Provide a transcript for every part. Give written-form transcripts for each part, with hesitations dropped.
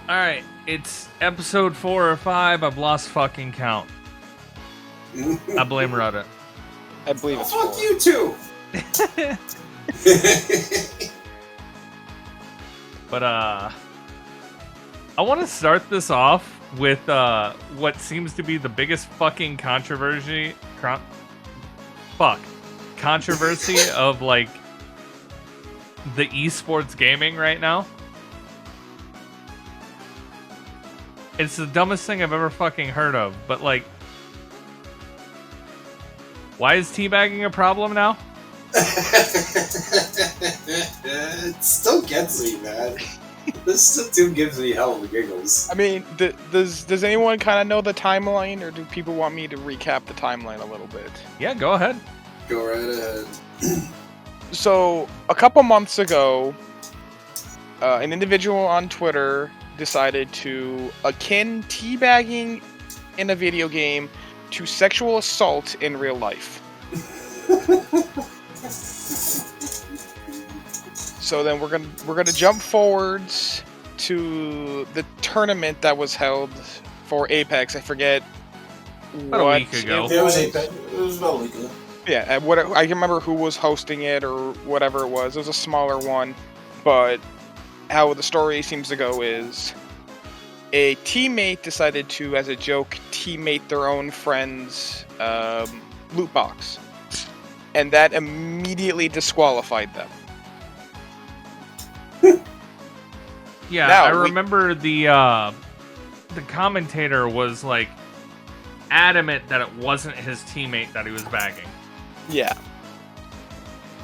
Alright, it's episode 4 or 5. I've lost fucking count. I blame Rudda. I believe it's fuck 4. you too. But, I want to start this off with, what seems to be the biggest fucking controversy of, like, the esports gaming right now. It's the dumbest thing I've ever fucking heard of, but, like, why is teabagging a problem now? It still gets me, man. This still gives me hell of the giggles. I mean, does anyone kind of know the timeline, or do people want me to recap the timeline a little bit? Yeah, go ahead. Go right ahead. So, a couple months ago, an individual on Twitter decided to akin teabagging in a video game to sexual assault in real life. So then we're gonna jump forwards to the tournament that was held for Apex. I forget About a week ago. It was Apex. It was about a week ago. Yeah, I can remember who was hosting it or whatever it was. It was a smaller one, but how the story seems to go is a teammate decided to, as a joke, teammate their own friend's loot box, and that immediately disqualified them. Yeah, Now, I remember the commentator was like adamant that it wasn't his teammate that he was bagging. Yeah.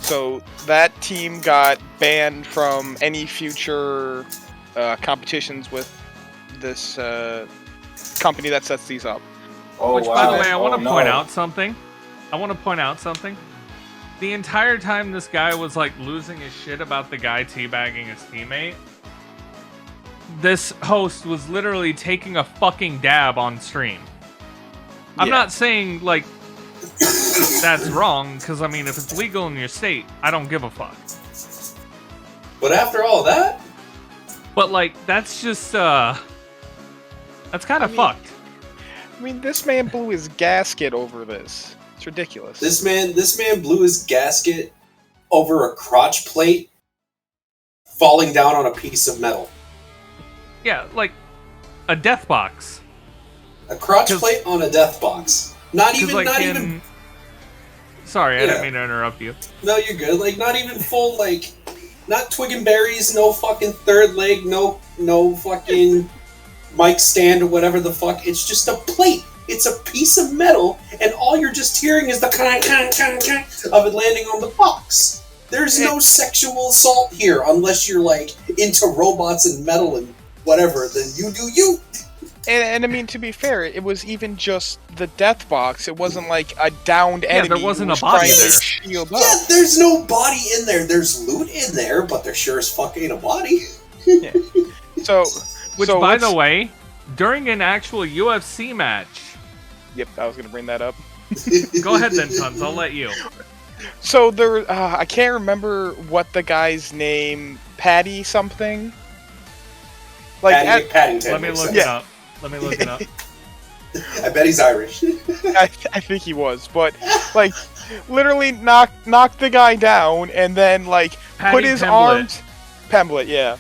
So that team got banned from any future competitions with this company that sets these up. Oh, Which, wow. by the way, I want to no. point out something. The entire time this guy was like losing his shit about the guy teabagging his teammate, this host was literally taking a fucking dab on stream. I'm Yeah. not saying like that's wrong, because I mean, if it's legal in your state, I don't give a fuck. But after all that, But like, that's just that's kind of fucked. I mean, this man blew his gasket over this. It's ridiculous. this man blew his gasket over a crotch plate falling down on a piece of metal. Yeah, like a death box. A crotch plate on a death box. Not 'Cause, even, like, not in- even. Sorry, I Yeah. didn't mean to interrupt you. No, you're good. Like, not even full, like, not twig and berries, no fucking third leg, no fucking mic stand or whatever the fuck. It's just a plate. It's a piece of metal, and all you're just hearing is the clang of it landing on the box. There's no sexual assault here, unless you're, like, into robots and metal and whatever, then you do you. And I mean, to be fair, it was even just the death box. It wasn't like a downed enemy. there wasn't who a was body trying to there. shield up. Yeah, there's no body in there. There's loot in there, but there sure as fuck ain't a body. Yeah. So, Which, so by let's- the way, during an actual UFC match, yep, I was gonna bring that up. go ahead then, Tonz, I'll let you. So there, I can't remember what the guy's name, Patty something. Like, Paddington. Let me makes look sense. it up. I bet he's Irish. I think he was, but like, literally knocked the guy down, and then like Patty put his Pimblett. arms, Pemblett, yeah.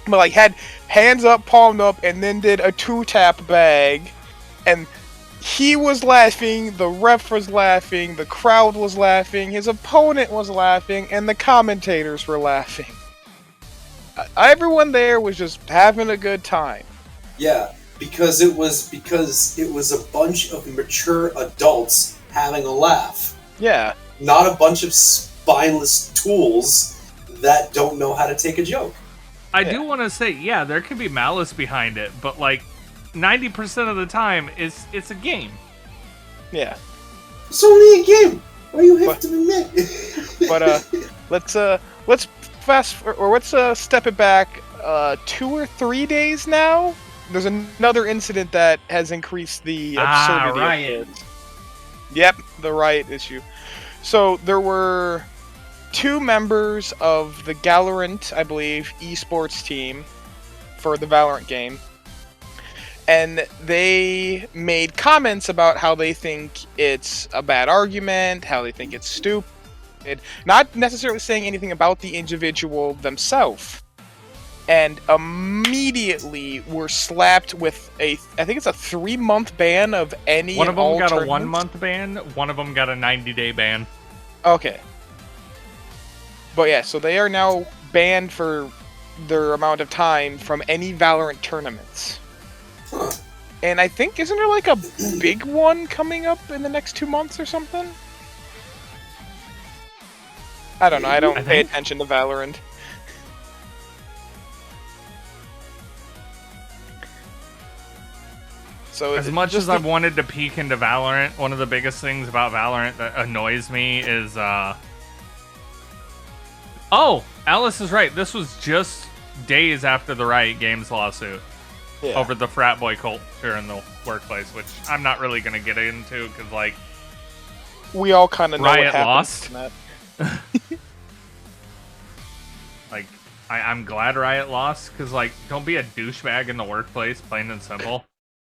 But like had hands up, palmed up, and then did a 2-tap bag, and he was laughing, the ref was laughing, the crowd was laughing, his opponent was laughing, and the commentators were laughing. Everyone there was just having a good time. Yeah, because it was a bunch of mature adults having a laugh, Yeah. not a bunch of spineless tools that don't know how to take a joke. I do want to say, yeah, there could be malice behind it, but like 90% of the time, it's a game. Yeah. It's only a game. Why you have to admit? But let's step it back 2 or 3 days now. There's another incident that has increased the absurdity riot. of it. Yep, the riot issue. So there were 2 members of the Galorant, I believe, esports team for the Valorant game. And they made comments about how they think it's a bad argument, how they think it's stupid, not necessarily saying anything about the individual themselves. And immediately were slapped with I think it's a 3-month ban of any. One of them got tournaments. a 1-month ban, one of them got a 90-day ban. Okay. But yeah, so they are now banned for their amount of time from any Valorant tournaments. Huh. And I think, isn't there like a big one coming up in the next 2 months or something? I don't know, I don't pay attention to Valorant. So as much as I've wanted to peek into Valorant, one of the biggest things about Valorant that annoys me is, oh, Alice is right. This was just days after the Riot Games lawsuit over the frat boy culture in the workplace, which I'm not really going to get into because, like, we all kind of know Riot what lost. That. Like, I'm glad Riot lost because, like, don't be a douchebag in the workplace, plain and simple.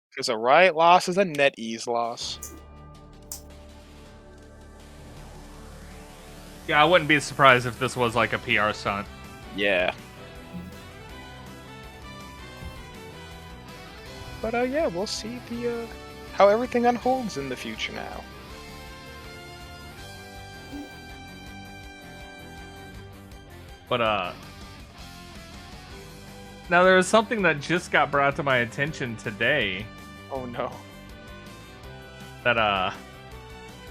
Because a Riot loss is a NetEase loss. Yeah, I wouldn't be surprised if this was like a PR stunt. Yeah. But yeah, we'll see how everything unfolds in the future now. But now there is something that just got brought to my attention today. Oh no. That I'm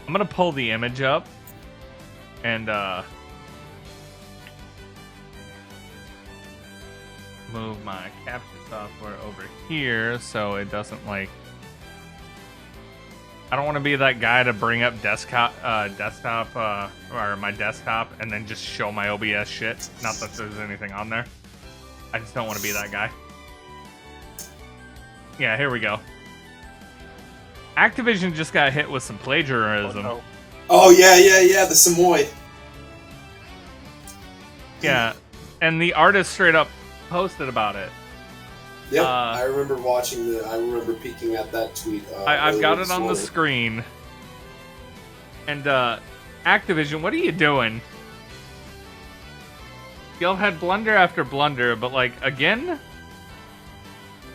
gonna pull the image up and move my capture software over here so it doesn't, like, I don't want to be that guy to bring up desktop or my desktop and then just show my OBS shit. Not that there's anything on there. I just don't want to be that guy. Yeah, here we go. Activision just got hit with some plagiarism. Oh, no. Oh, yeah, the Samoyed. Yeah, and the artist straight up posted about it. Yep, I remember I remember peeking at that tweet. I've got it on the screen. And, Activision, what are you doing? Y'all had blunder after blunder, but, like, again?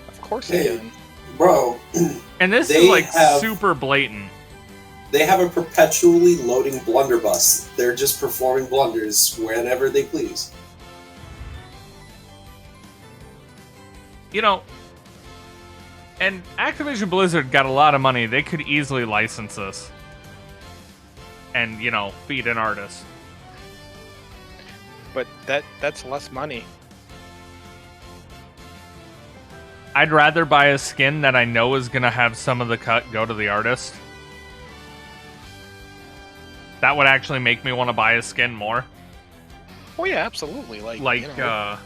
Of course they did. Bro. And this is, like, super blatant. They have a perpetually loading blunderbuss. They're just performing blunders whenever they please. You know, and Activision Blizzard got a lot of money. They could easily license this. And, you know, feed an artist. But that's less money. I'd rather buy a skin that I know is going to have some of the cut go to the artist. That would actually make me want to buy a skin more. Oh yeah, absolutely. Like you know,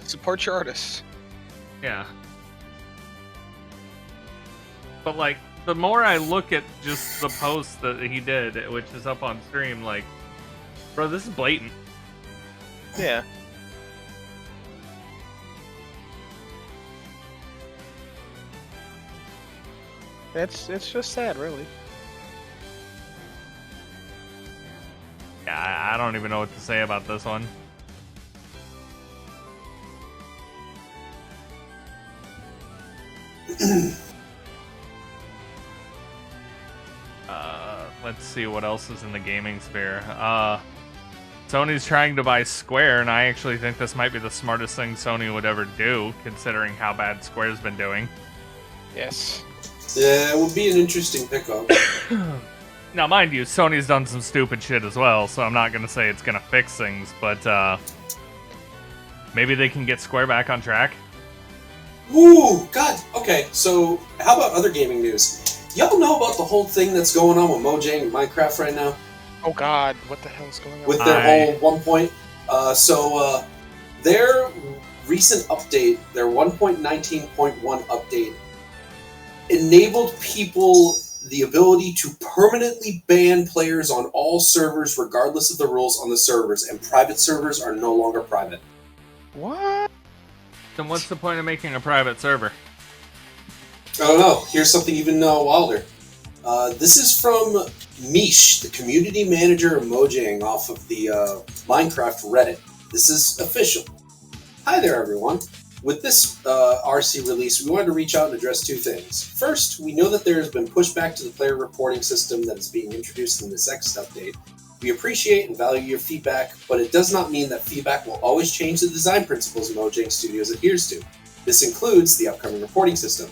support your artists. Yeah. But, like, the more I look at just the post that he did, which is up on stream, like, bro, this is blatant. Yeah. It's just sad, really. Yeah, I don't even know what to say about this one. Let's see what else is in the gaming sphere. Sony's trying to buy Square, and I actually think this might be the smartest thing Sony would ever do, considering how bad Square's been doing. Yes. Yeah, it would be an interesting pickup. Now, mind you, Sony's done some stupid shit as well, so I'm not going to say it's going to fix things, but maybe they can get Square back on track. Ooh, God. Okay, so how about other gaming news? Y'all know about the whole thing that's going on with Mojang and Minecraft right now? Oh God, what the hell's going on? With their whole 1 so their recent update, their 1.19.1 update, enabled people the ability to permanently ban players on all servers regardless of the rules on the servers, and private servers are no longer private. What? Then what's the point of making a private server? I don't know. Here's something even wilder. This is from Mish, the community manager of Mojang off of the Minecraft Reddit. This is official. Hi there, everyone. With this RC release, we wanted to reach out and address two things. First, we know that there has been pushback to the player reporting system that is being introduced in this next update. We appreciate and value your feedback, but it does not mean that feedback will always change the design principles Mojang Studios adheres to. This includes the upcoming reporting system.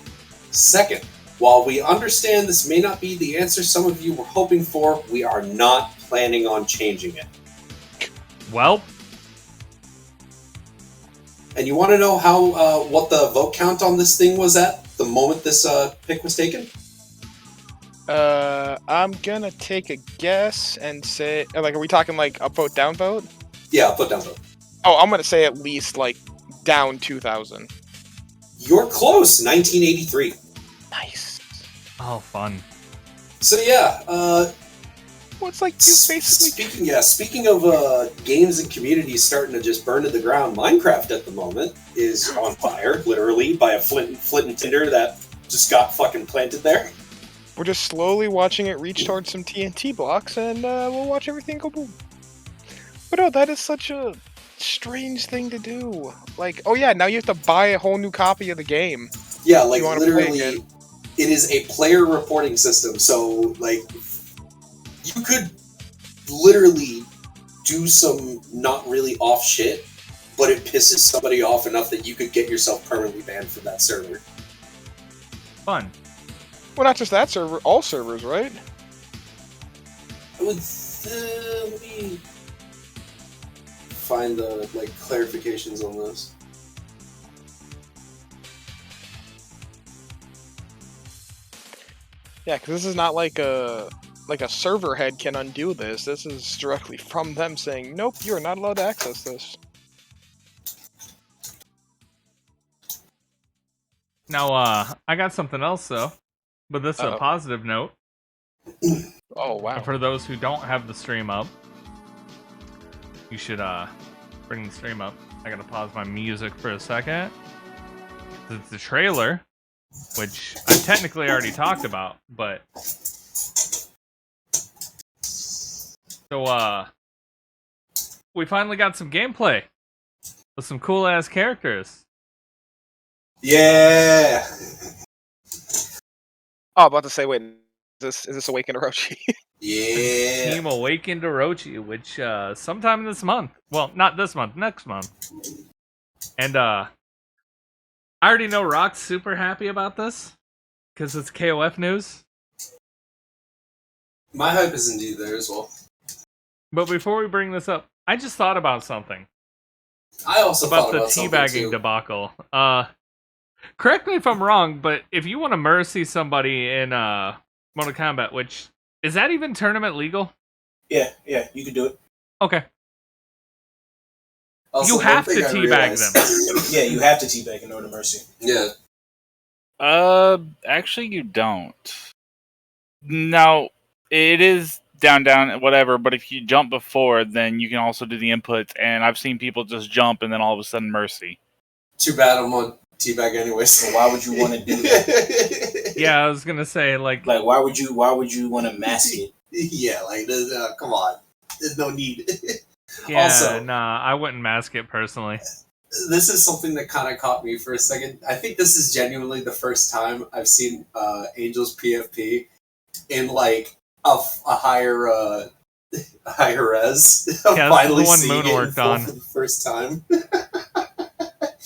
Second, while we understand this may not be the answer some of you were hoping for, we are not planning on changing it. Well. And you want to know how what the vote count on this thing was at the moment this pick was taken? I'm gonna take a guess and say, like, are we talking like up vote, down vote? Yeah, up vote, down vote. Oh, I'm gonna say at least like down 2,000. You're close, 1983. Nice. Oh, fun. So yeah, Well, it's like you basically. Speaking of games and communities starting to just burn to the ground, Minecraft at the moment is on fire, literally, by a flint and tinder that just got fucking planted there. We're just slowly watching it reach towards some TNT blocks, and we'll watch everything go boom. But no, that is such a strange thing to do. Like, oh yeah, now you have to buy a whole new copy of the game. Yeah, like You wanna play literally, again. it is a player reporting system. So like, you could literally do some not really off shit, but it pisses somebody off enough that you could get yourself permanently banned from that server. Fun. Well, not just that server, all servers, right? Let me find the like clarifications on this. Yeah, because this is not like a server head can undo this. This is directly from them saying, nope, you're not allowed to access this. Now, I got something else though, but this is a positive note. Oh wow! For those who don't have the stream up, you should bring the stream up. I gotta pause my music for a second. It's the trailer, which I technically already talked about, but so we finally got some gameplay with some cool ass characters. Yeah. Oh, about to say, wait, is this Awakened Orochi? Yeah. Team Awakened Orochi, which sometime this month. Well, not this month, next month. And I already know Rock's super happy about this because it's KOF news. My hype is indeed there as well. But before we bring this up, I just thought about something. I also about thought the about something teabagging too. debacle. Correct me if I'm wrong, but if you want to mercy somebody in Mortal Kombat, which is that even tournament legal? Yeah, you can do it. Okay. Also, You one have to thing I teabag realized- them. Yeah, you have to teabag in order to mercy. Yeah. Actually, you don't. Now, it is down, whatever, but if you jump before, then you can also do the inputs, and I've seen people just jump and then all of a sudden mercy. Too bad I'm on teabag anyways. So why would you want to do that? Yeah, I was gonna say like Like, why would you want to mask it? Yeah, like, come on. There's no need. yeah, Also- nah, I wouldn't mask it personally. This is something that kind of caught me for a second. I think this is genuinely the first time I've seen Angel's PFP in like a higher res. I'm Yeah, this is finally the one seeing Moon it in worked full on. for the first time.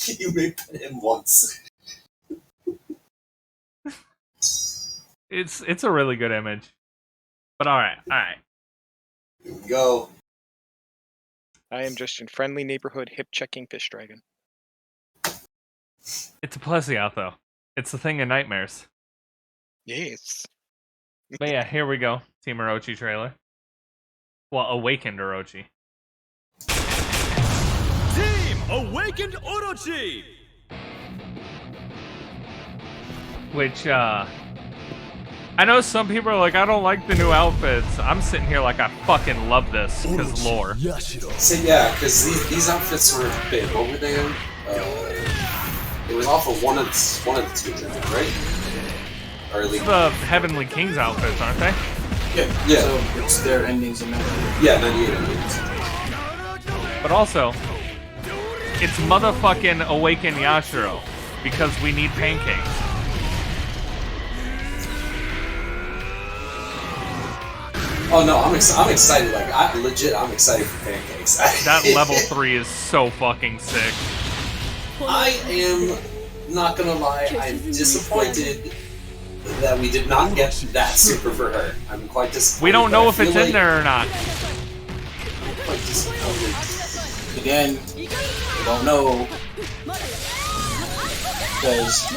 You may pet him once. It's a really good image. But alright. Here we go. I am just in friendly neighborhood hip-checking Fish Dragon. It's a Plesioth though. It's the thing of nightmares. Yes. But yeah, here we go. Team Orochi trailer. Well, Awakened Orochi. Team Awakened Orochi! Which, I know some people are like, I don't like the new outfits. I'm sitting here like, I fucking love this, because lore. So yeah, because these outfits were a bit. What were they in? It was off of one of the teams, I think, right? Or at least The Heavenly Kings outfits, aren't they? Yeah. So it's their endings and everything. Yeah, 98 endings. But also, it's motherfucking Awaken Yashiro because we need pancakes. Oh no, I'm excited. Like I'm excited for pancakes. That level 3 is so fucking sick. I am not gonna lie. I'm disappointed that we did not get that super for her. I'm quite disappointed. We don't know if it's like in there or not. I'm quite disappointed. Again, we don't know because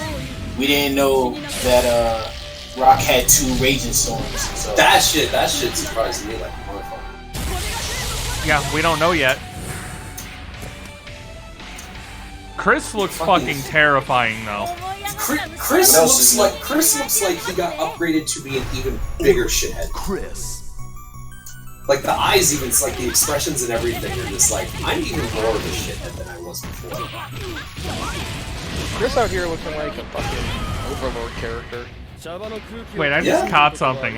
we didn't know that Rock had 2 Raging Storms. So That shit surprised me like a motherfucker. Yeah, we don't know yet. Chris looks fucking terrifying though. Chris looks like he got upgraded to be an even bigger shithead. Chris. Like the eyes, even like the expressions and everything are just like I'm even more of a shithead than I was before. Chris out here looking like a fucking Overlord character. Wait, I just caught something.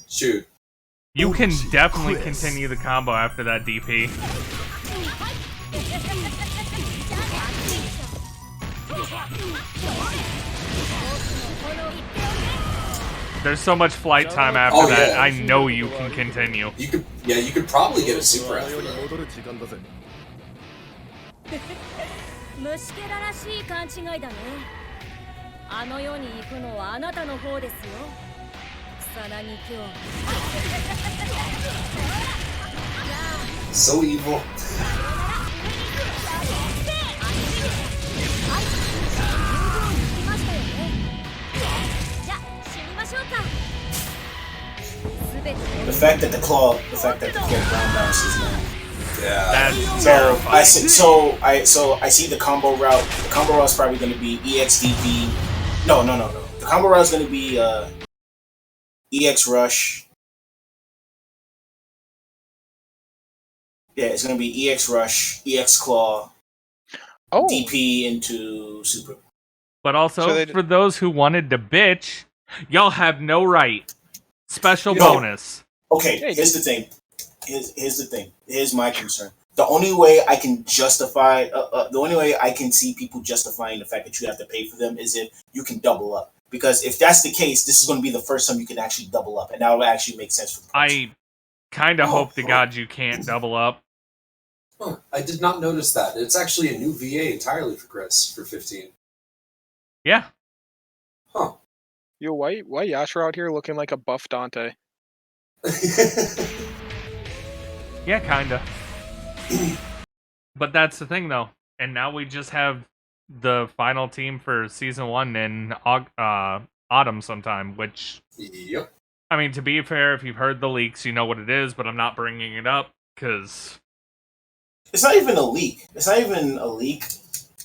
Shoot. You can definitely continue the combo after that DP. There's so much flight time after that. yeah. I know you can continue. You could probably get a super after that. 虫けららしい勘違いだね。あの世に行くのはあなたの方ですよ。草薙今日。 So evil. じゃあ死にましょうか。 the fact that the get ground bounces now. Yeah. That's Terrible. I see the combo route. The combo route is probably going to be EXDP. No. The combo route is going to be EX Rush. Yeah, it's going to be EX Rush, EX Claw, DP into Super. But also, So for those who wanted to bitch, y'all have no right. Special No. bonus. Okay, here's the thing. Here's the thing. Here's my concern. The only way I can justify, the only way I can see people justifying the fact that you have to pay for them is if you can double up. Because if that's the case, this is going to be the first time you can actually double up, and that will actually make sense for the price. I kind of hope to God you can't double up. Huh, I did not notice that. It's actually a new VA entirely for Chris for 15. Yeah. Huh. Yo, why Yashra out here looking like a buff Dante? Yeah, kinda. But that's the thing, though. And now we just have the final team for Season 1 in autumn sometime, which... Yep. I mean, to be fair, if you've heard the leaks, you know what it is, but I'm not bringing it up, because... It's not even a leak.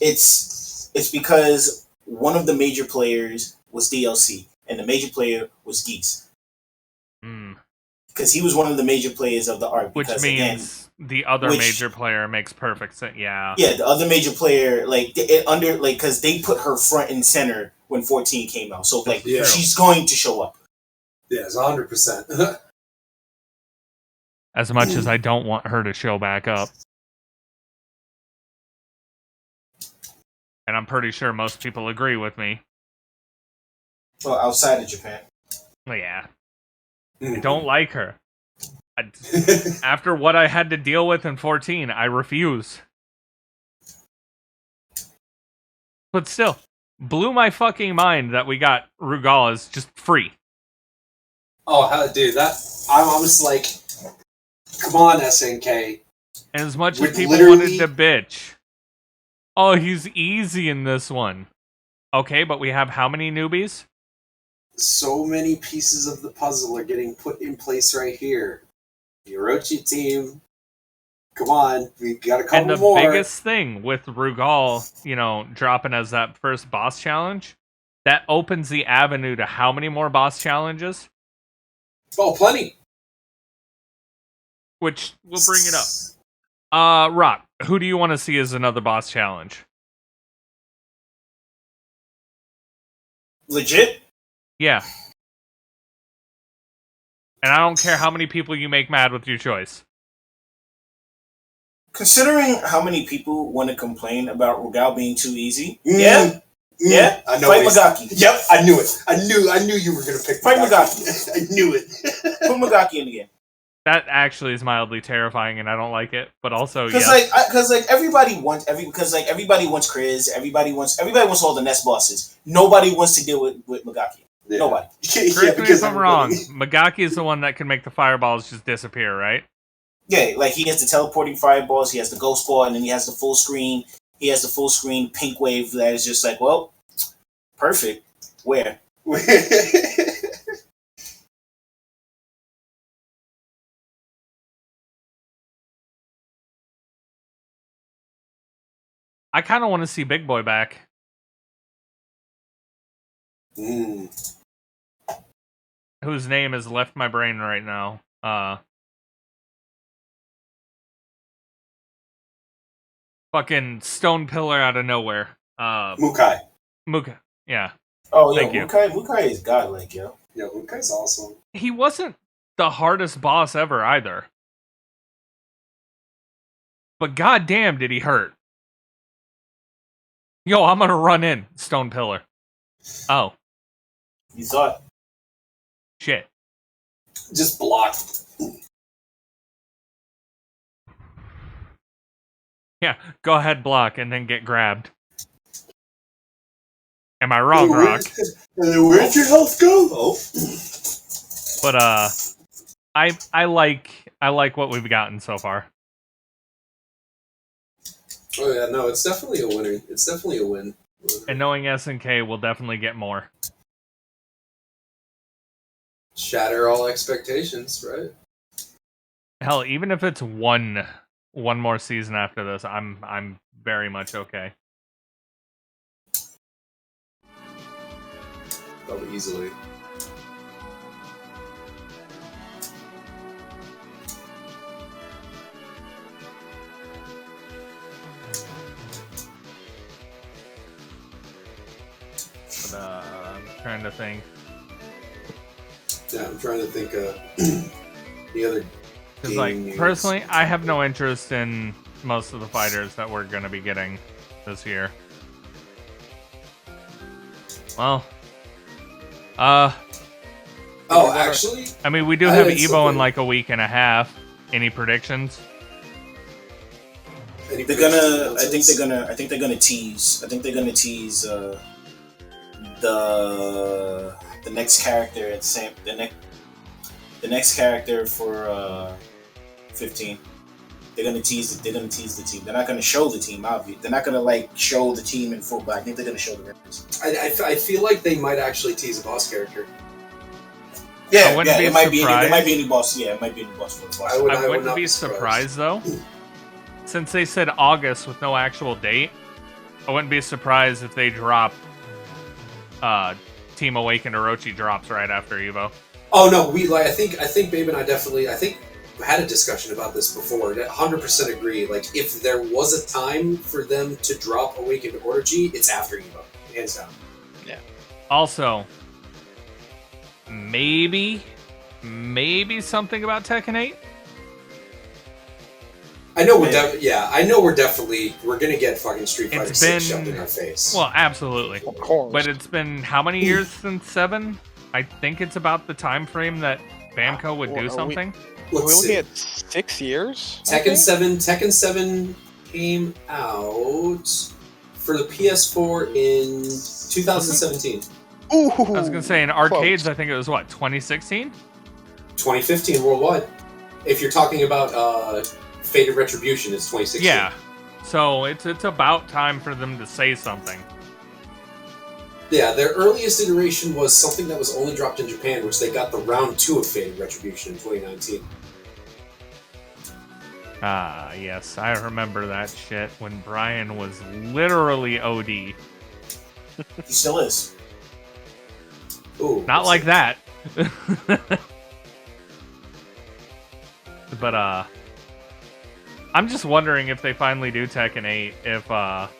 It's because one of the major players was DLC, and the major player was Geese. Because he was one of the major players of the arc. Which because, means again, the other major player makes perfect sense. Yeah. Yeah, the other major player, because they put her front and center when 14 came out. So, she's going to show up. Yeah, it's 100%. As much as I don't want her to show back up. And I'm pretty sure most people agree with me. Well, outside of Japan. Well, yeah. I don't like her. After what I had to deal with in 14, I refuse. But still, blew my fucking mind that we got Rugalas just free. Oh, hell, dude, I'm just like, come on, SNK. And as much With as people literally- wanted to bitch, oh, he's easy in this one. Okay, but we have how many newbies? So many pieces of the puzzle are getting put in place right here. The Orochi team, come on, we got a couple And the more. biggest thing with Rugal, dropping as that first boss challenge, that opens the avenue to how many more boss challenges? Oh, plenty. Which, we'll bring it up. Rock, who do you want to see as another boss challenge? Legit? Yeah. And I don't care how many people you make mad with your choice. Considering how many people want to complain about Rugal being too easy, yeah, I know. Fight Magaki. Yep, I knew it. I knew you were gonna pick Fight Magaki. I knew it. Put Magaki in the game. That actually is mildly terrifying, and I don't like it. But also, Because everybody wants everybody wants Chris. Everybody wants all the Nest bosses. Nobody wants to deal with Magaki. Yeah. Nobody. Correct me if I'm wrong. Magaki is the one that can make the fireballs just disappear, right? Yeah, like he has the teleporting fireballs, he has the ghost ball, and then he has the full screen. He has the full screen pink wave that is just like, well, perfect. Where? I kind of want to see Big Boy back. Whose name has left my brain right now. Fucking stone pillar out of nowhere. Mukai. Yeah. Oh, yeah, Thank you. Mukai is godlike, yo. Yeah, Mukai's awesome. He wasn't the hardest boss ever either. But goddamn did he hurt. Yo, I'm gonna run in, stone pillar. Oh. You thought. Shit. Just block. Yeah, go ahead, block, and then get grabbed. Am I wrong, Rock? Where'd your health go? Oh. But I like what we've gotten so far. Oh yeah, no, it's definitely a winner. It's definitely a win. And knowing SNK, we'll definitely get more. Shatter all expectations, right? Hell, even if it's one more season after this, I'm very much okay. Probably easily. But I'm trying to think. Yeah, I'm trying to think the other. Because, like, personally, I have no interest in most of the fighters that we're going to be getting this year. Well, actually, I mean, we do have Evo in like a week and a half. Any predictions? I think they're gonna tease the next character at the next character for 15. They're gonna tease the team. They're not gonna show the team, obviously. They're not gonna like show the team in full, but I think they're gonna show the members. I feel like they might actually tease a boss character. Yeah, it might be a new boss. Yeah, it might be a new boss for the boss. I wouldn't be surprised though. Since they said August with no actual date, I wouldn't be surprised if they drop Team Awakened Orochi drops right after Evo. Oh no, I think Babe and I definitely had a discussion about this before. 100% agree. Like, if there was a time for them to drop Awakened Orochi, it's after Evo, hands down. Yeah. Also, maybe something about Tekken 8. I know we're gonna get fucking Street Fighter 6 shoved in our face. Well, absolutely. Of course. But it's been how many years since 7? I think it's about the time frame that Bamco would do something. We're looking at 6 years? Tekken 7 came out for the PS4 in 2017. Ooh, I was gonna say in arcades, I think it was what, 2016? 2015 worldwide. If you're talking about Fated Retribution, it's 2016. Yeah. So it's about time for them to say something. Yeah, their earliest iteration was something that was only dropped in Japan, which they got the round 2 of Fated Retribution in 2019. Ah, yes, I remember that shit when Brian was literally OD. He still is. Ooh, Not like that. But I'm just wondering if they finally do Tekken 8, if I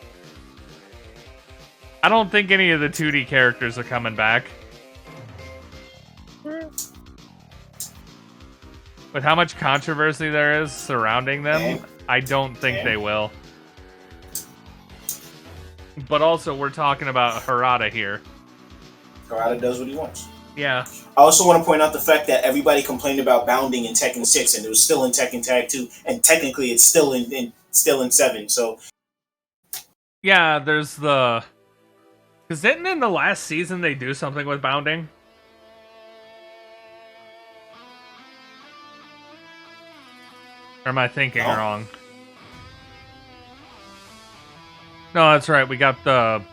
I don't think any of the 2D characters are coming back. With how much controversy there is surrounding them, I don't think they will. But also, we're talking about Harada here. Harada does what he wants. Yeah. I also want to point out the fact that everybody complained about bounding in Tekken 6, and it was still in Tekken Tag 2, and technically it's still in 7. So Yeah, there's the... Because didn't in the last season they do something with bounding? Or am I thinking wrong? No, that's right. We got the...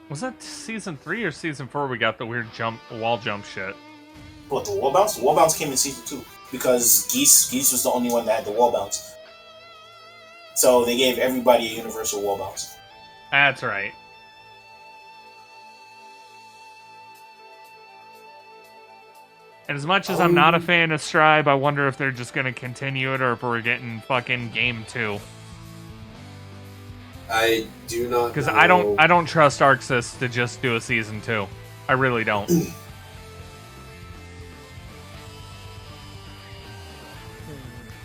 Was that season 3 or season 4 we got the weird wall jump shit? What, the wall bounce? The wall bounce came in season 2 because Geese was the only one that had the wall bounce. So they gave everybody a universal wall bounce. That's right. And as much as I'm not a fan of Strive, I wonder if they're just going to continue it or if we're getting fucking game 2. I do not Because know. I don't trust Arxis to just do a season 2. I really don't.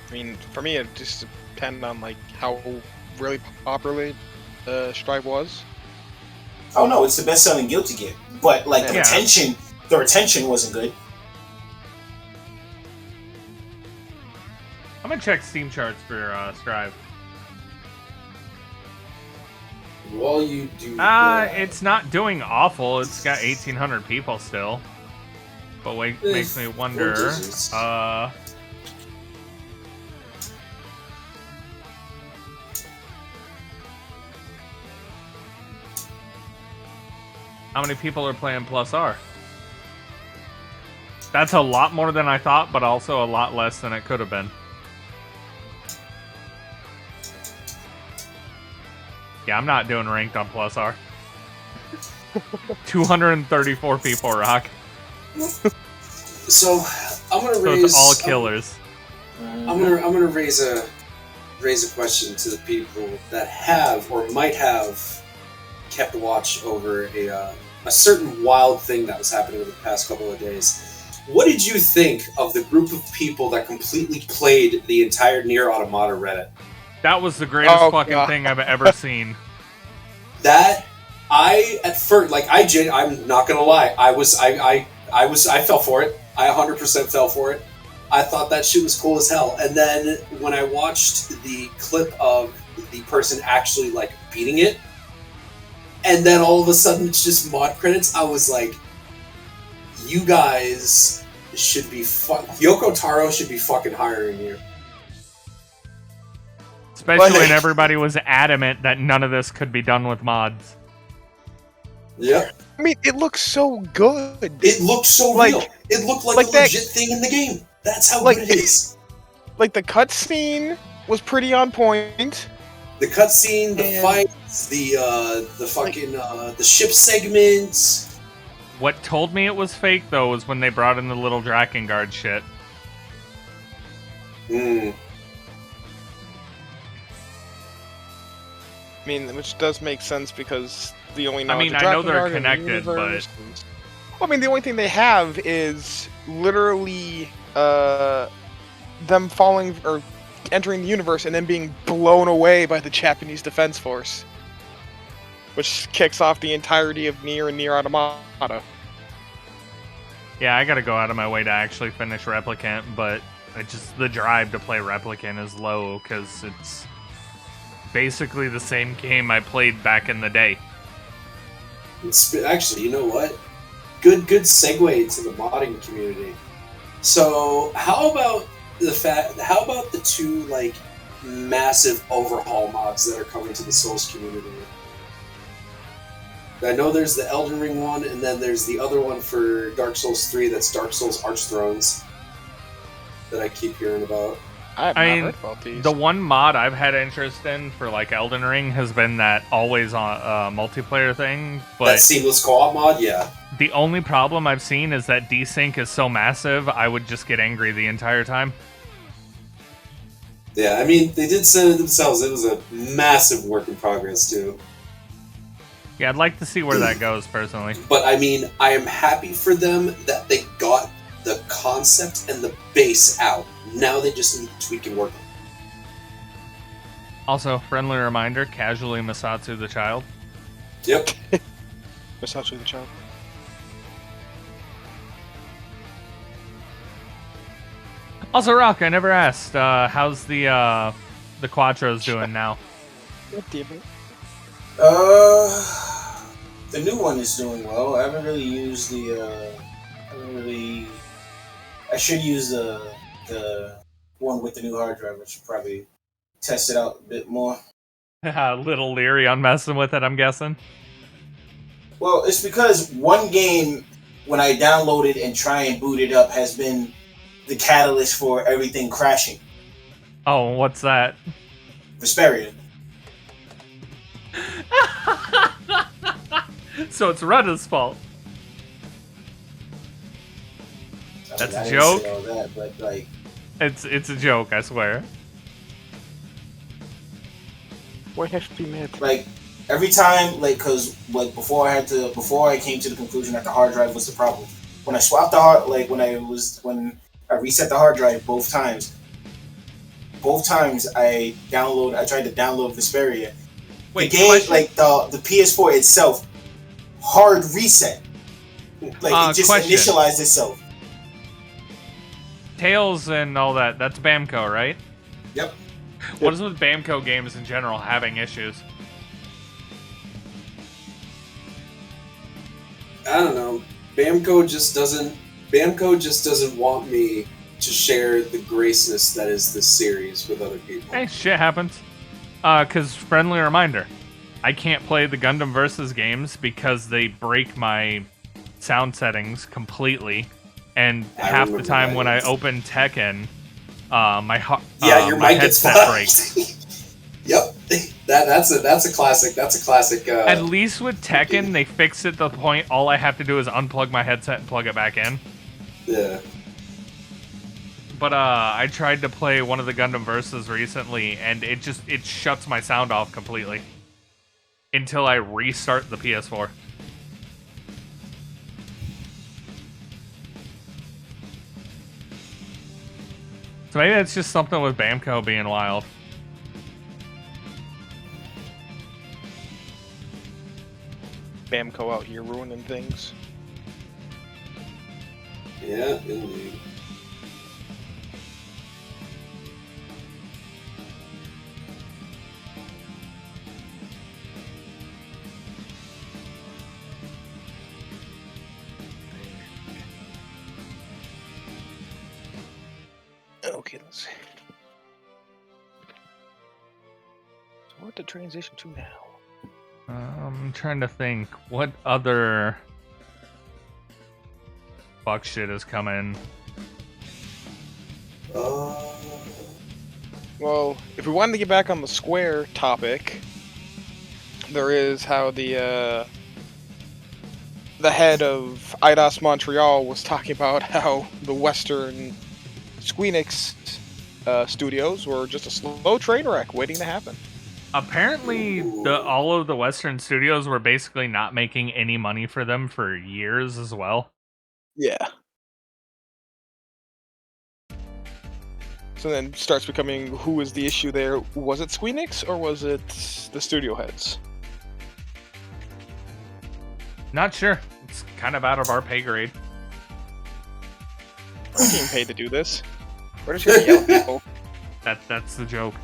I mean, for me, it just depends on like how really popular Strive was. Oh no, it's the best-selling Guilty Gear, but like the retention wasn't good. I'm gonna check Steam charts for Strive. While you do that, It's not doing awful. It's got 1,800 people still. But wait, makes me wonder. How many people are playing Plus R? That's a lot more than I thought, but also a lot less than it could have been. Yeah, I'm not doing ranked on Plus R. 234 people, Rock. So I'm gonna So raise. it's all killers. I'm gonna raise a question to the people that have or might have kept watch over a certain wild thing that was happening over the past couple of days. What did you think of the group of people that completely played the entire Nier Automata Reddit? That was the greatest fucking thing I've ever seen. That at first, like I'm not gonna lie, I fell for it. I 100% fell for it. I thought that shit was cool as hell. And then when I watched the clip of the person actually like beating it, and then all of a sudden it's just mod credits, I was like, you guys should be Yoko Taro should be fucking hiring you. Especially when everybody was adamant that none of this could be done with mods. Yep. I mean, it looks so good. It looked so real. It looked like a legit thing in the game. That's how good it is. Like, the cutscene was pretty on point. The cutscene, the fights, the fucking the ship segments. What told me it was fake, though, was when they brought in the little Drakengard shit. Hmm. I mean, which does make sense because the only knowledge I know they're connected, but... I mean, the only thing they have is literally them falling or entering the universe and then being blown away by the Japanese Defense Force, which kicks off the entirety of Nier and Nier Automata. Yeah, I gotta go out of my way to actually finish Replicant, but the drive to play Replicant is low because it's basically the same game I played back in the day. Actually, you know what? Good segue to the modding community. So, how about the two like massive overhaul mods that are coming to the Souls community? I know there's the Elden Ring one, and then there's the other one for Dark Souls 3. That's Dark Souls Archthrones that I keep hearing about. I've not heard about these. The one mod I've had interest in for like Elden Ring has been that always on multiplayer thing. But that seamless co-op mod, yeah. The only problem I've seen is that desync is so massive, I would just get angry the entire time. Yeah, I mean, they did say it themselves. It was a massive work in progress, too. Yeah, I'd like to see where that goes, personally. But I mean, I am happy for them that they got the concept and the base out. Now they just need to tweak and work on it. Also, friendly reminder, casually Masatsu the child. Yep. Masatsu the child. Also, Rock, I never asked, how's the Quattros doing now? God damn it. The new one is doing well. I haven't really used I should use the one with the new hard drive. I should probably test it out a bit more. Little leery on messing with it, I'm guessing. Well, it's because one game, when I download it and try and boot it up, has been the catalyst for everything crashing. Oh, what's that? Vesperia. So it's Retta's fault. That's I a didn't joke? say all that, but like, It's a joke, I swear. Why have to be mad? like every time, like, cause like before I came to the conclusion that the hard drive was the problem. When I swapped the hard, like when I reset the hard drive both times I tried to download Vesperia. Wait, the game, question? like the PS4 itself, hard reset. Like it just question. initialized itself. Tails and all that, that's Bamco, right? Yep. What is with Bamco games in general having issues? I don't know. Bamco just doesn't want me to share the graceness that is this series with other people. Hey, shit happens. Cause friendly reminder, I can't play the Gundam Versus games because they break my sound settings completely, and half the remember time that, when yes. I open Tekken, your my mic gets headset fucked. breaks. Yep. That's a classic. That's a classic. At least with Tekken, they fixed it to the point all I have to do is unplug my headset and plug it back in. Yeah. But I tried to play one of the Gundam Versus recently, and it shuts my sound off completely until I restart the PS4. So maybe it's just something with Bamco being wild. Bamco out here ruining things. Yeah, indeed. Okay, let's see. So what to transition to now? I'm trying to think what other fuck shit is coming. Well, if we wanted to get back on the Square topic, there is how the head of IDOS Montreal was talking about how the Western Squeenix studios were just a slow train wreck waiting to happen. Apparently, all of the Western studios were basically not making any money for them for years as well. Yeah. So then starts becoming, who was the issue there? Was it Squeenix or was it the studio heads? Not sure. It's kind of out of our pay grade. We're getting paid to do this. We're just gonna yell at people. That's the joke.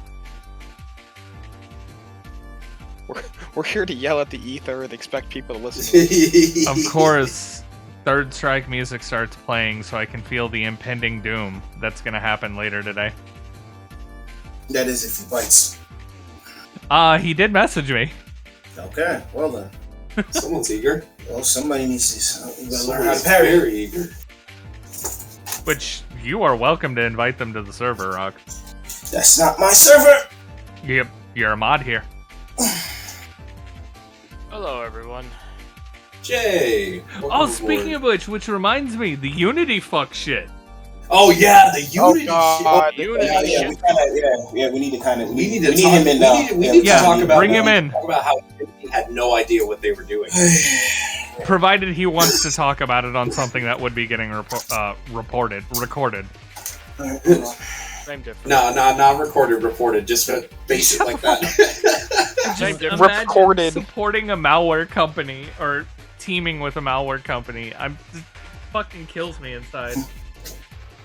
We're here to yell at the ether and expect people to listen to us. Of course, Third Strike music starts playing, so I can feel the impending doom that's gonna happen later today. That is if he bites. He did message me. Okay, well then. Someone's eager. Well, somebody needs to learn how Someone's to parry. very eager. Which, you are welcome to invite them to the server, Rock. That's not my server! Yep, you're a mod here. Hello, everyone. Jay. Oh, speaking of which reminds me, the Unity fuck shit. Oh yeah, the Unity God. shit. Yeah, we need to kind of. We need We need to him in talk. now. We need to talk about bring him in. Talk about how Unity had no idea what they were doing. Provided he wants to talk about it on something that would be getting recorded. Same difference. No, not recorded, reported. Just basic like that. Same difference. Imagine Recorded. supporting a malware company or teaming with a malware company. It fucking kills me inside.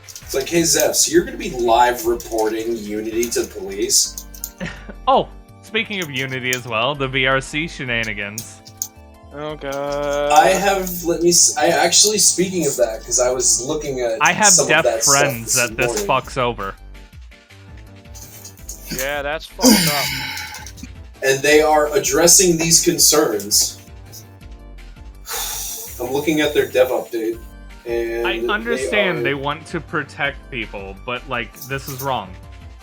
It's like, hey Zev, so you're going to be live reporting Unity to the police? Oh, speaking of Unity as well, the VRC shenanigans. Oh god. I actually, speaking of that, because I was looking at I have some deaf of that friends stuff that this morning. fucks over. Yeah, that's fucked up. And they are addressing these concerns. I'm looking at their dev update, and I understand they are- want to protect people, but like this is wrong.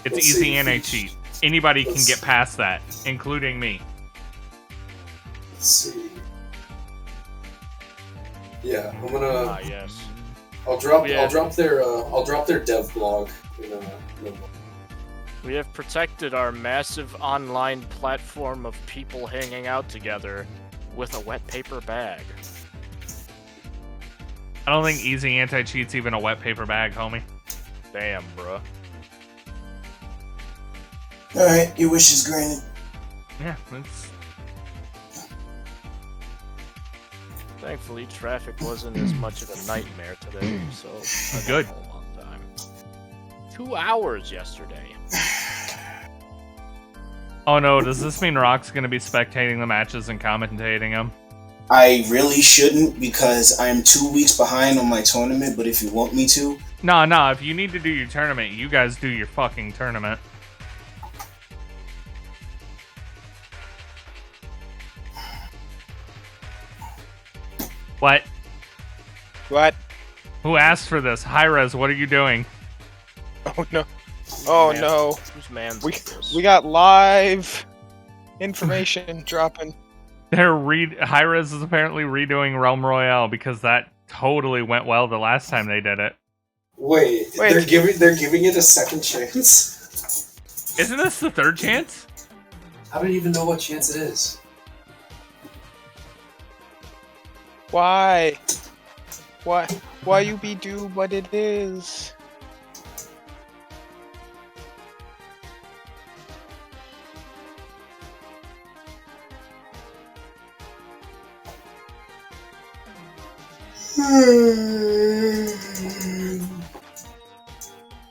It's Let's easy see. anti-cheat. Anybody can Let's- get past that, including me. Let's see. Yeah, I'm gonna. Yes. I'll drop Yeah. their dev blog. In a moment. We have protected our massive online platform of people hanging out together with a wet paper bag. I don't think easy anti-cheat's even a wet paper bag, homie. Damn, bruh. Alright, your wish is granted. Yeah, it's Thankfully, traffic wasn't as much of a nightmare today, so I got Good. home on time. 2 hours yesterday. Oh no, does this mean Rock's gonna be spectating the matches and commentating them? I really shouldn't because I'm 2 weeks behind on my tournament, but if you want me to, No, if you need to do your tournament, you guys do your fucking tournament. What? What? Who asked for this? Hi-Res, what are you doing? Oh no. Oh Man. no. Whose man's We is this? we got live information dropping. Hi-Res is apparently redoing Realm Royale because that totally went well the last time they did it. Wait, Wait. they're giving it a second chance. Isn't this the third chance? I don't even know what chance it is. Why? Why you be do what it is?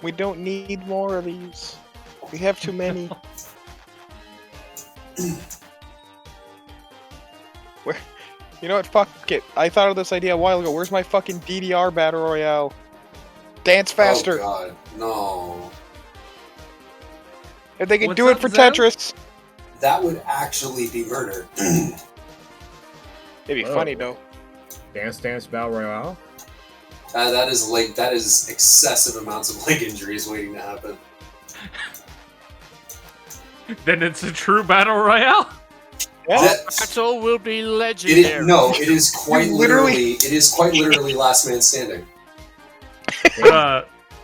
We don't need more of these. We have too many. Where? You know what? Fuck it. I thought of this idea a while ago. Where's my fucking DDR battle royale? Dance faster. Oh god, no. If they could What's do it up, for Zeb? Tetris, That would actually be murder. it'd be Whoa. funny though. Dance Battle Royale? That is excessive amounts of leg injuries waiting to happen. Then it's a true battle royale? Yeah. That- Battle will be legendary. it is quite literally last man standing.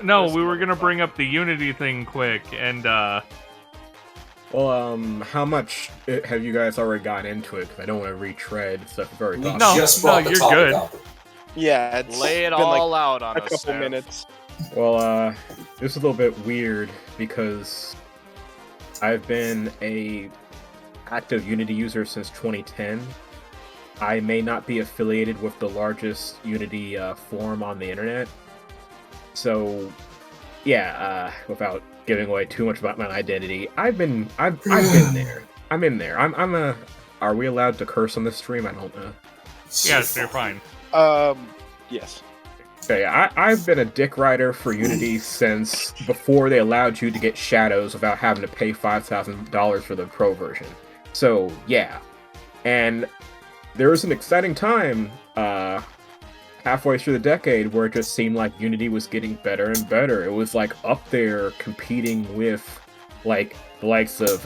No, we were gonna bring up the Unity thing quick, and Well, how much have you guys already gotten into it? 'Cause I don't want to retread stuff we've already We talked No, about. just brought the you're topic good. up. Yeah, it's Lay it been all out on like a us, couple Sev. minutes. Well, this is a little bit weird because I've been a active Unity user since 2010. I may not be affiliated with the largest Unity forum on the internet. So, yeah, without giving away too much about my identity, I've been there. I'm in there. I'm a. Are we allowed to curse on this stream? I don't know. yes, you're fine. Yes. Okay, I've been a dick rider for Unity since before they allowed you to get shadows without having to pay $5,000 for the pro version. So, yeah. And there was an exciting time halfway through the decade where it just seemed like Unity was getting better and better. It was like up there competing with like the likes of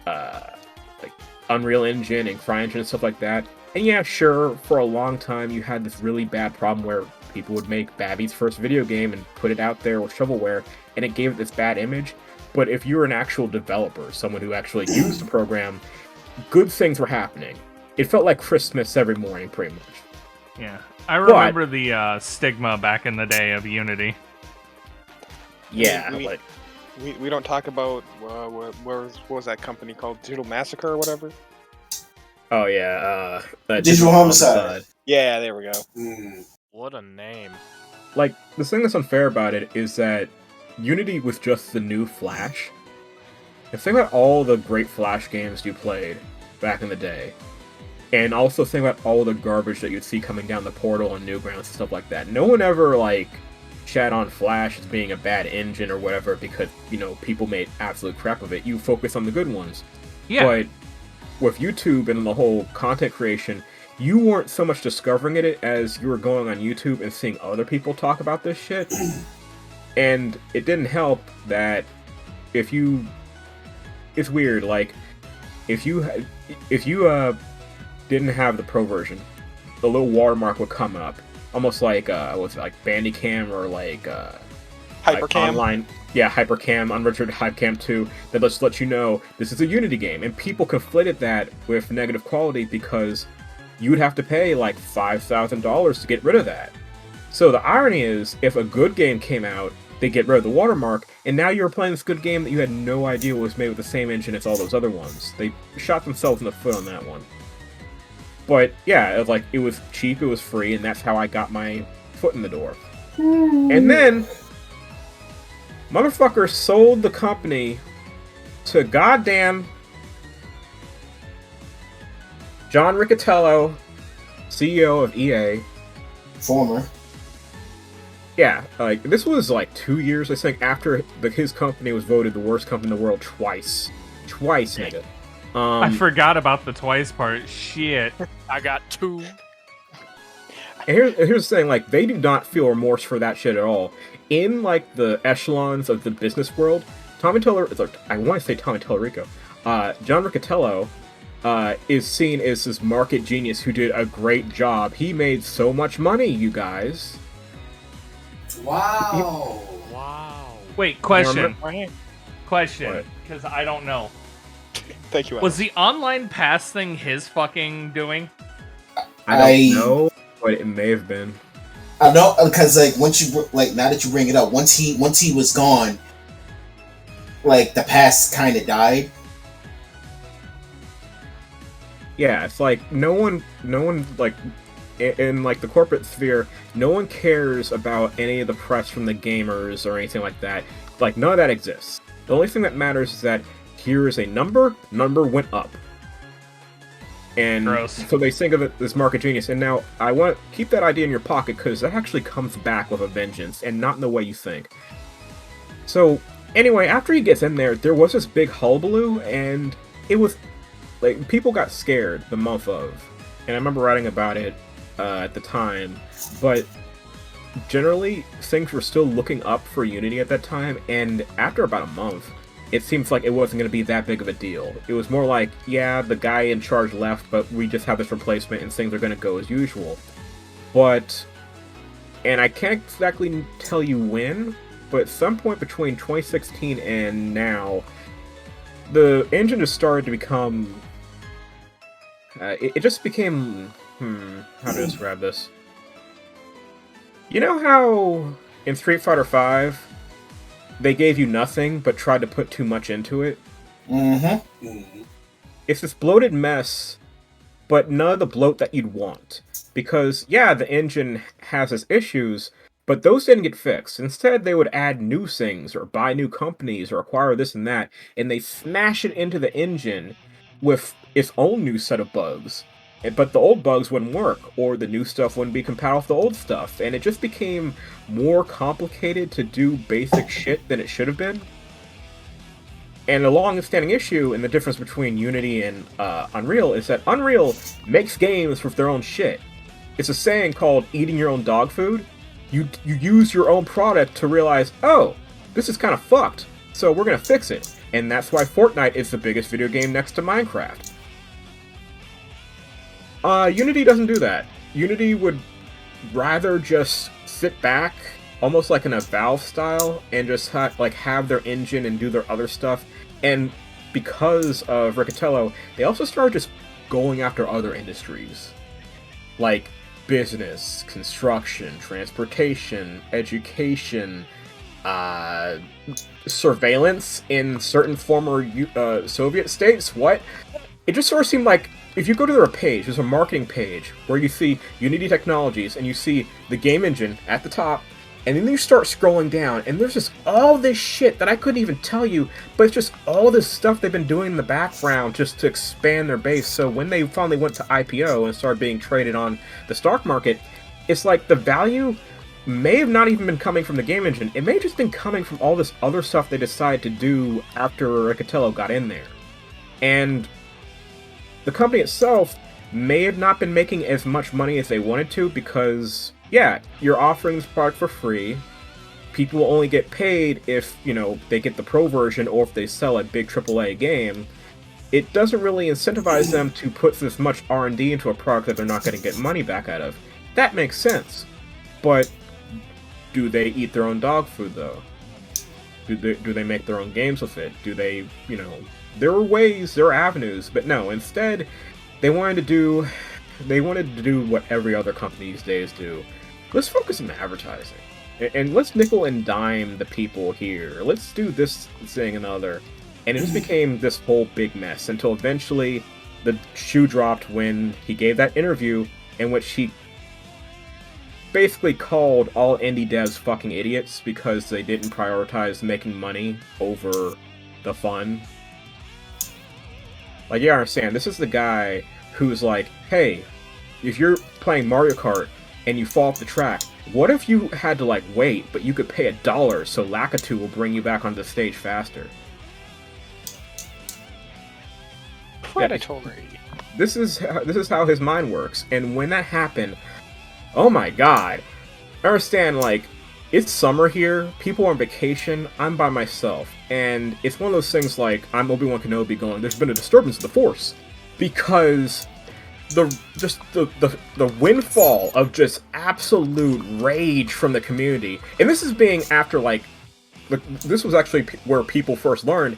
like Unreal Engine and CryEngine and stuff like that. And yeah, sure, for a long time you had this really bad problem where people would make Babby's first video game and put it out there with shovelware, and it gave it this bad image. But if you were an actual developer, someone who actually used the program, good things were happening. It felt like Christmas every morning, pretty much. Yeah. I remember the stigma back in the day of Unity. Yeah, we don't talk about what was that company called? Digital Massacre or whatever? Oh yeah, Digital Homicide. Yeah, there we go. What a name. Like, the thing that's unfair about it is that Unity was just the new Flash. And think about all the great Flash games you played back in the day. And also think about all the garbage that you'd see coming down the Portal and Newgrounds and stuff like that. No one ever, like, shat on Flash as being a bad engine or whatever because, you know, people made absolute crap of it. You focus on the good ones. Yeah. But with YouTube and the whole content creation, you weren't so much discovering it as you were going on YouTube and seeing other people talk about this shit. And it didn't help that if you... It's weird, like, if you didn't have the pro version, the little watermark would come up. Almost like, what's it, like Bandicam or like, Hypercam? Like online, yeah, Hypercam, Unregistered Hypercam 2, that just lets you know this is a Unity game. And people conflated that with negative quality because you would have to pay like $5,000 to get rid of that. So the irony is, if a good game came out, they get rid of the watermark, and now you're playing this good game that you had no idea was made with the same engine as all those other ones. They shot themselves in the foot on that one. But yeah, it was cheap, it was free, and that's how I got my foot in the door. And then, motherfucker sold the company to goddamn John Riccitiello, CEO of EA. Former. Yeah, like, this was like 2 years, I think, after his company was voted the worst company in the world twice. Twice, nigga. I forgot about the twice part. Shit. I got 2. And here's the thing, like, they do not feel remorse for that shit at all. In, like, the echelons of the business world, I want to say Tommy Tellerico, John Riccitiello is seen as this market genius who did a great job. He made so much money, you guys. Wow. Wait, question. What? Question, because I don't know. Thank you, Alex. Was the online pass thing his fucking doing? I don't know, but it may have been. I know, because like now that you bring it up, once he was gone, like the past kind of died. Yeah, it's like no one like in like the corporate sphere, no one cares about any of the press from the gamers or anything like that. Like, none of that exists. The only thing that matters is that here is a number went up. And Gross. So they think of it as market genius. And now I want to keep that idea in your pocket because that actually comes back with a vengeance and not in the way you think. So anyway, after he gets in there was this big hullabaloo, and it was like people got scared the month of. And I remember writing about it at the time, but generally things were still looking up for Unity at that time, and after about a month, it seems like it wasn't going to be that big of a deal. It was more like, yeah, the guy in charge left, but we just have this replacement and things are going to go as usual. But, and I can't exactly tell you when, but at some point between 2016 and now, the engine just started to become... it just became... how to describe this? You know how in Street Fighter V, they gave you nothing but tried to put too much into it? It's this bloated mess, but none of the bloat that you'd want. Because, yeah, the engine has its issues, but those didn't get fixed. Instead, they would add new things, or buy new companies, or acquire this and that, and they smash it into the engine with its own new set of bugs. But the old bugs wouldn't work, or the new stuff wouldn't be compatible with the old stuff, and it just became more complicated to do basic shit than it should have been. And a long-standing issue in the difference between Unity and Unreal is that Unreal makes games with their own shit. It's a saying called eating your own dog food. You use your own product to realize, oh, this is kind of fucked, so we're gonna fix it. And that's why Fortnite is the biggest video game next to Minecraft. Unity doesn't do that. Unity would rather just sit back, almost like in a Valve style, and just have their engine and do their other stuff. And because of Riccatello, they also started just going after other industries. Like business, construction, transportation, education, surveillance in certain former Soviet states. What? It just sort of seemed like, if you go to their page, there's a marketing page where you see Unity Technologies and you see the game engine at the top, and then you start scrolling down and there's just all this shit that I couldn't even tell you, but it's just all this stuff they've been doing in the background just to expand their base. So when they finally went to IPO and started being traded on the stock market, it's like the value may have not even been coming from the game engine. It may have just been coming from all this other stuff they decided to do after Riccatello got in there. And the company itself may have not been making as much money as they wanted to because, yeah, you're offering this product for free. People will only get paid if, you know, they get the pro version or if they sell a big AAA game. It doesn't really incentivize them to put this much R&D into a product that they're not going to get money back out of. That makes sense. But do they eat their own dog food, though? Do they make their own games with it? Do they, you know... There were ways, there were avenues, but no, instead, they wanted to do what every other company these days do. Let's focus on advertising. And let's nickel and dime the people here. Let's do this thing and other. And it just became this whole big mess until eventually the shoe dropped when he gave that interview in which he basically called all indie devs fucking idiots because they didn't prioritize making money over the fun. Like, yeah, I understand. This is the guy who's like, hey, if you're playing Mario Kart and you fall off the track, what if you had to, like, wait, but you could pay $1 so Lakitu will bring you back onto the stage faster? Predatory. This is how his mind works. And when that happened, oh my god. I understand, like, it's summer here, people are on vacation, I'm by myself, and it's one of those things like, I'm Obi-Wan Kenobi going, there's been a disturbance of the Force, because the windfall of just absolute rage from the community, and this is being after, like, this was actually where people first learned,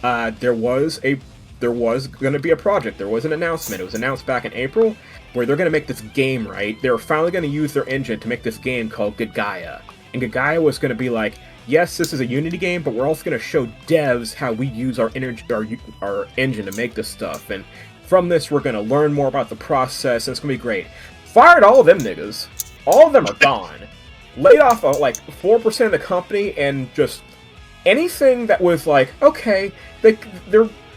there was going to be a project, there was an announcement, it was announced back in April, where they're going to make this game, right? They're finally going to use their engine to make this game called Gagaia. And Gagaia was going to be like, yes, this is a Unity game, but we're also going to show devs how we use our engine to make this stuff. And from this, we're going to learn more about the process, and it's going to be great. Fired all of them niggas. All of them are gone. Laid off like 4% of the company, and just anything that was like, okay, they're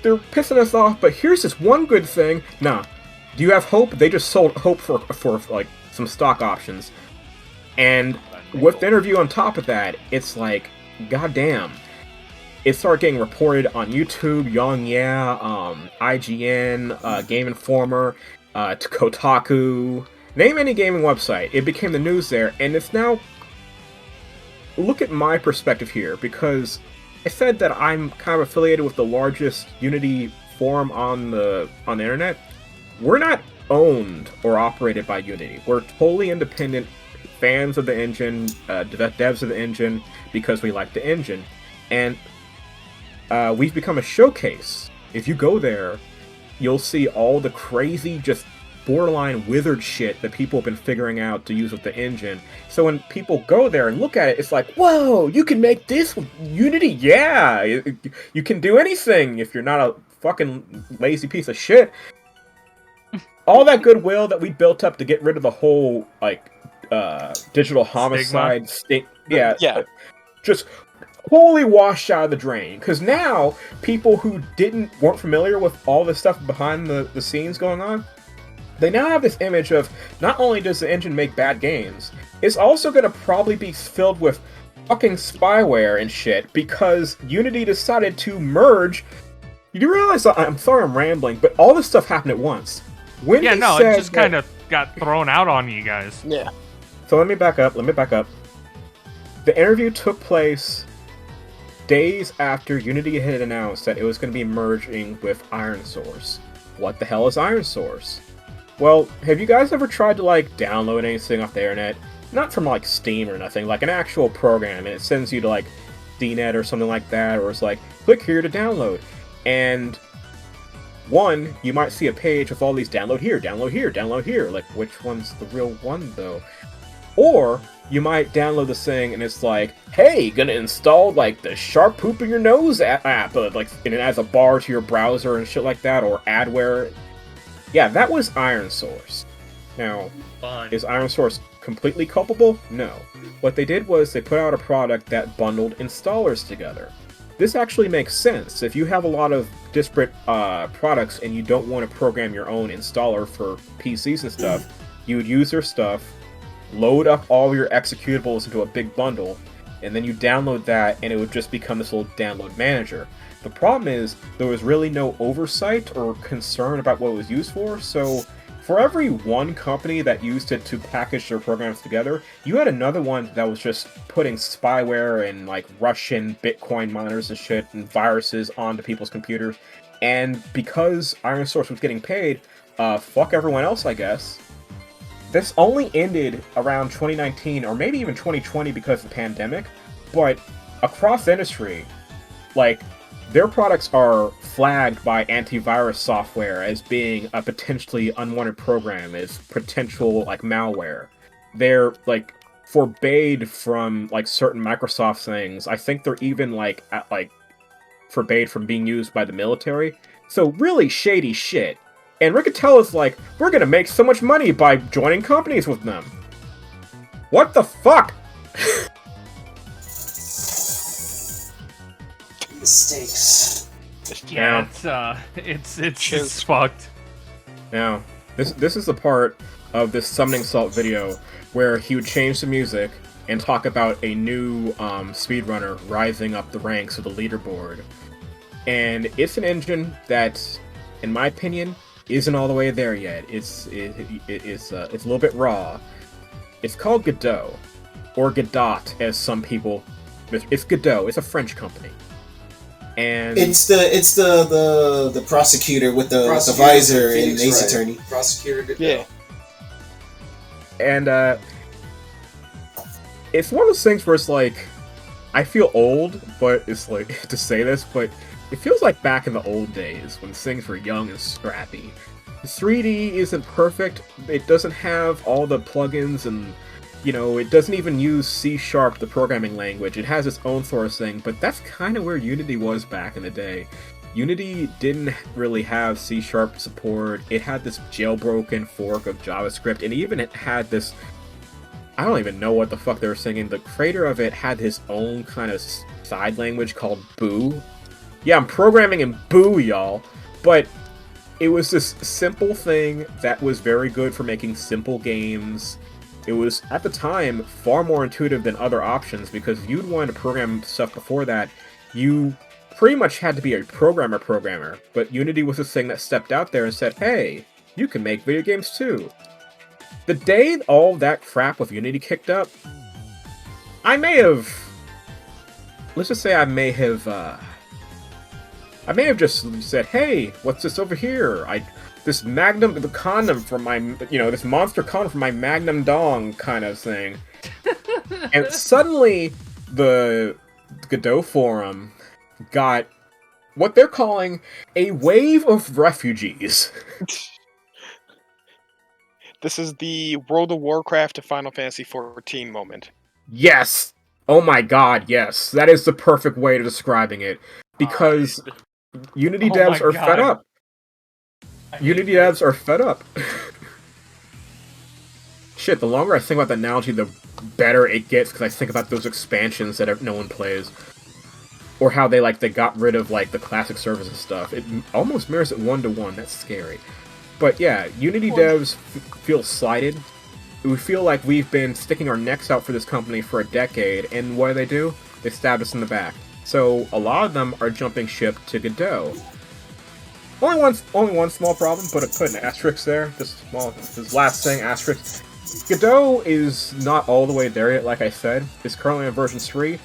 pissing us off, but here's this one good thing. Nah. Do you have hope? They just sold hope for like some stock options. And with the interview on top of that, it's like, goddamn. It started getting reported on YouTube, Young Yeah, IGN, Game Informer, Kotaku. Name any gaming website. It became the news there, and it's now... Look at my perspective here, because I said that I'm kind of affiliated with the largest Unity forum on the internet. We're not owned or operated by Unity. We're totally independent fans of the engine, devs of the engine, because we like the engine. And we've become a showcase. If you go there, you'll see all the crazy, just borderline wizard shit that people have been figuring out to use with the engine. So when people go there and look at it, it's like, whoa, you can make this with Unity? Yeah! You can do anything if you're not a fucking lazy piece of shit. All that goodwill that we built up to get rid of the whole, like, digital homicide state, just wholly washed out of the drain. Because now, people who weren't familiar with all the stuff behind the scenes going on, they now have this image of, not only does the engine make bad games, it's also going to probably be filled with fucking spyware and shit, because Unity decided to merge. You do realize, I'm sorry I'm rambling, but all this stuff happened at once. It just kind of got thrown out on you guys. Yeah. So let me back up. The interview took place days after Unity had announced that it was going to be merging with Iron Source. What the hell is Iron Source? Well, have you guys ever tried to, like, download anything off the internet? Not from, like, Steam or nothing, like an actual program, and it sends you to, like, DNet or something like that, or it's like, click here to download. And one, you might see a page with all these download here, download here, download here. Like, which one's the real one, though? Or you might download this thing and it's like, hey, gonna install, like, the Sharp Poop in Your Nose app, like, and it adds a bar to your browser and shit like that, or adware. Yeah, that was Iron Source. Now, is Iron Source completely culpable? No. What they did was they put out a product that bundled installers together. This actually makes sense. If you have a lot of disparate products and you don't want to program your own installer for PCs and stuff, you would use their stuff, load up all your executables into a big bundle, and then you download that and it would just become this little download manager. The problem is, there was really no oversight or concern about what it was used for, so for every one company that used it to package their programs together, you had another one that was just putting spyware and, like, Russian Bitcoin miners and shit and viruses onto people's computers. And because Iron Source was getting paid, fuck everyone else, I guess. This only ended around 2019, or maybe even 2020 because of the pandemic, but across the industry, like, their products are flagged by antivirus software as being a potentially unwanted program, as potential, like, malware. They're, like, forbade from, like, certain Microsoft things. I think they're even, like, forbade from being used by the military. So, really shady shit. And Riccatello's like, we're gonna make so much money by joining companies with them. What the fuck? Mistakes. Yeah, it's fucked. Now, this is the part of this Summoning Salt video where he would change the music and talk about a new speedrunner rising up the ranks of the leaderboard. And it's an engine that, in my opinion, isn't all the way there yet. It's a little bit raw. It's called Godot, or Godot, as some people. It's Godot. It's a French company. And it's the prosecutor with the visor and Ace Attorney. Prosecutor. Yeah. And it's one of those things where it's like, I feel old, but it's like to say this, but it feels like back in the old days when things were young and scrappy. 3D isn't perfect. It doesn't have all the plugins and, you know, it doesn't even use C#, the programming language. It has its own sort of thing, but that's kind of where Unity was back in the day. Unity didn't really have C# support. It had this jailbroken fork of JavaScript, and even it had this... I don't even know what the fuck they were singing. The creator of it had his own kind of side language called Boo. Yeah, I'm programming in Boo, y'all. But it was this simple thing that was very good for making simple games. It was, at the time, far more intuitive than other options, because if you'd wanted to program stuff before that, you pretty much had to be a programmer. But Unity was this thing that stepped out there and said, hey, you can make video games too. The day all that crap with Unity kicked up, I may have... Let's just say I may have just said, hey, what's this over here? This Magnum, the condom from my, this monster condom from my Magnum dong kind of thing. And suddenly, the Godot forum got what they're calling a wave of refugees. This is the World of Warcraft to Final Fantasy XIV moment. Yes! Oh my god, yes. That is the perfect way of describing it. Because Unity devs are fed up. Unity devs are fed up. Shit, the longer I think about the analogy, the better it gets, because I think about those expansions that no one plays. Or how they got rid of, the classic servers and stuff. It almost mirrors it one-to-one. That's scary. But yeah, Unity devs feel slighted. We feel like we've been sticking our necks out for this company for a decade, and what do? They stabbed us in the back. So a lot of them are jumping ship to Godot. Only one small problem, but I put an asterisk there. Just small. This last thing, asterisk. Godot is not all the way there yet, like I said. It's currently on version 3.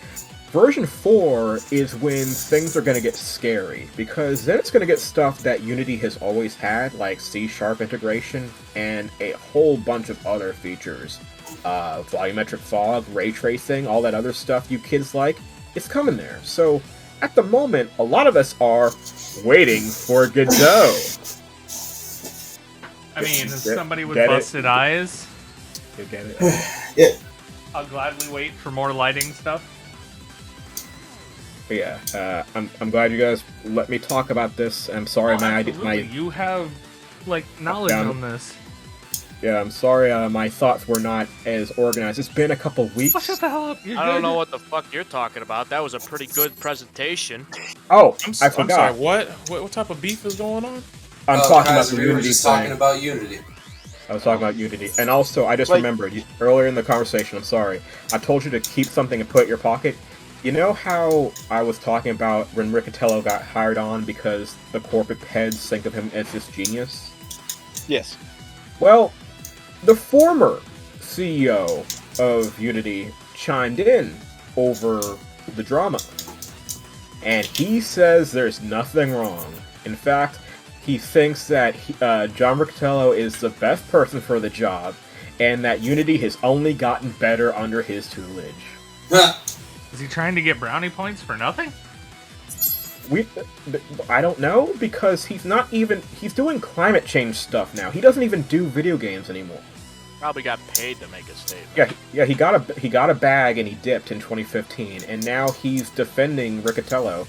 Version 4 is when things are going to get scary, because then it's going to get stuff that Unity has always had, like C# integration, and a whole bunch of other features. Volumetric fog, ray tracing, all that other stuff you kids like, it's coming there. So at the moment, a lot of us are waiting for Godot. I mean, as Get- somebody with get it? busted eyes, You get it? Yeah. I'll gladly wait for more lighting stuff. But yeah, I'm glad you guys let me talk about this. I'm sorry, Oh, absolutely. You have like knowledge on this. Yeah, I'm sorry, my thoughts were not as organized. It's been a couple weeks. Oh, shut the hell up! You're I don't good. know what the fuck you're talking about. That was a pretty good presentation. Oh, I'm I forgot. sorry, what type of beef is going on? I'm talking about Kaiser, the we were Unity just thing. talking about Unity. I was talking about Unity. And also, I just remembered, earlier in the conversation, I'm sorry, I told you to keep something and put it in your pocket. You know how I was talking about when Riccatello got hired on because the corporate heads think of him as this genius? Yes. Well, the former CEO of Unity chimed in over the drama. And he says there's nothing wrong. In fact, he thinks that John Riccatello is the best person for the job, and that Unity has only gotten better under his tutelage. Is he trying to get brownie points for nothing? I don't know, because he's doing climate change stuff now. He doesn't even do video games anymore. Probably got paid to make a statement. Yeah, he got a bag and he dipped in 2015, and now he's defending Riccatello.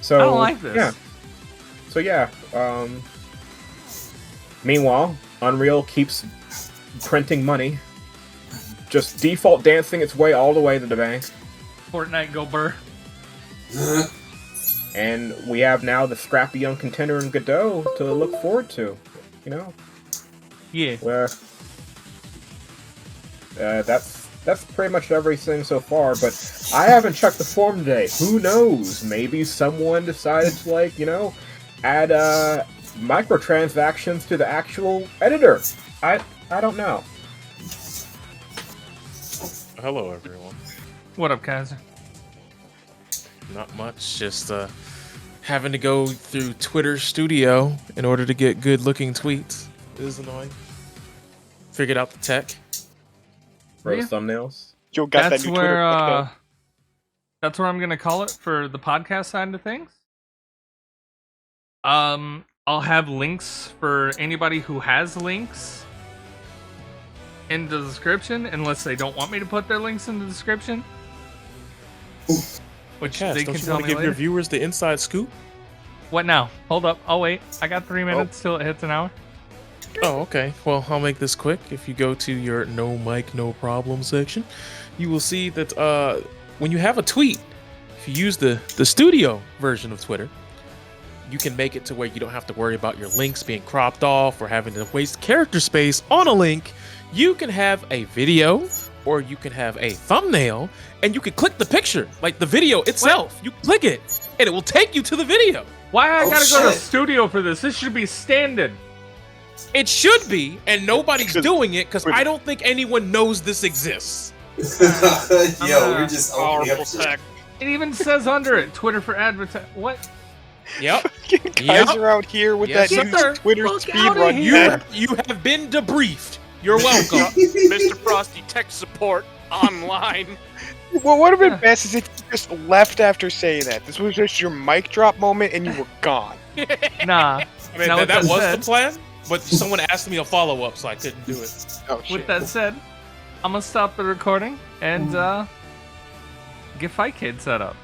So I don't like this. Yeah. So yeah. Meanwhile, Unreal keeps printing money, just default dancing its way all the way to the bank. Fortnite go burr. And we have now the scrappy young contender in Godot to look forward to. You know. Yeah. Where that's pretty much everything so far, but I haven't checked the forum today. Who knows? Maybe someone decided to, add microtransactions to the actual editor. I don't know. Hello, everyone. What up, Kaiser? Not much, just having to go through Twitter Studio in order to get good-looking tweets. It is annoying. Figured out the tech. Rose thumbnails. Joe got That's that new Twitter where click, that's where I'm gonna call it for the podcast side of things. I'll have links for anybody who has links in the description, unless they don't want me to put their links in the description. Which Cass, they don't can you tell want me to give later. your viewers the inside scoop? What now? Hold up. I'll wait. I got 3 minutes till it hits an hour. Oh, okay. Well, I'll make this quick. If you go to your no mic, no problem section, you will see that when you have a tweet, if you use the studio version of Twitter, you can make it to where you don't have to worry about your links being cropped off or having to waste character space on a link. You can have a video or you can have a thumbnail and you can click the picture, like the video itself. You click it and it will take you to the video. Why I gotta go to shit. studio for this? This should be standard. It should be, and nobody's doing it because I don't think anyone knows this exists. Yo, we're just opening up Powerful tech. It even says under it, Twitter for advertise. What? Yep. Guys are out here with Yes, that sir. new Twitter Look speed outta run. here. You have been debriefed. You're welcome. Mr. Frosty tech support online. What would have been best is if you just left after saying that. This was just your mic drop moment and you were gone. Nah. I mean, Now, with that was said, the plan, but someone asked me a follow-up, so I couldn't do it. Oh shit. With that said, I'm gonna stop the recording and get Fight Kid set up.